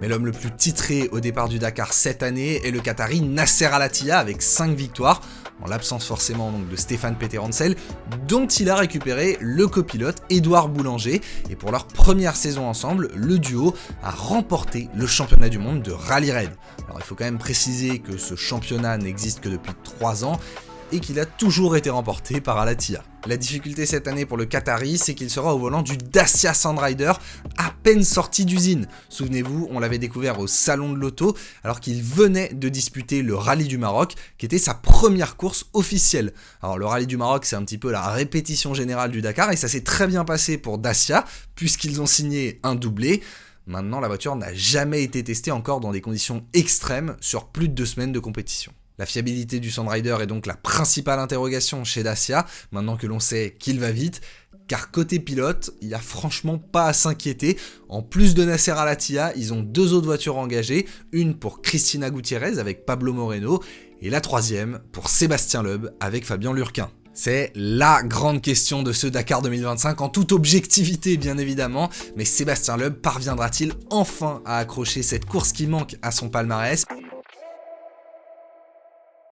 Mais l'homme le plus titré au départ du Dakar cette année est le Qatari Nasser Al-Attiyah avec 5 victoires, en l'absence forcément donc de Stéphane Peterhansel, dont il a récupéré le copilote Édouard Boulanger, et pour leur première saison ensemble, le duo a remporté le championnat du monde de Rallye Raid. Alors il faut quand même préciser que ce championnat n'existe que depuis 3 ans, et qu'il a toujours été remporté par Al-Attiyah. La difficulté cette année pour le Qatari, c'est qu'il sera au volant du Dacia Sandrider, à peine sorti d'usine. Souvenez-vous, on l'avait découvert au Salon de l'Auto, alors qu'il venait de disputer le Rallye du Maroc, qui était sa première course officielle. Alors le Rallye du Maroc, c'est un petit peu la répétition générale du Dakar, et ça s'est très bien passé pour Dacia, puisqu'ils ont signé un doublé. Maintenant, la voiture n'a jamais été testée encore dans des conditions extrêmes sur plus de 2 semaines de compétition. La fiabilité du Sandrider est donc la principale interrogation chez Dacia, maintenant que l'on sait qu'il va vite, car côté pilote, il n'y a franchement pas à s'inquiéter. En plus de Nasser Al-Attiyah, ils ont 2 autres voitures engagées, une pour Cristina Gutiérrez avec Pablo Moreno, et la 3e pour Sébastien Loeb avec Fabien Lurquin. C'est la grande question de ce Dakar 2025, en toute objectivité bien évidemment, mais Sébastien Loeb parviendra-t-il enfin à accrocher cette course qui manque à son palmarès ?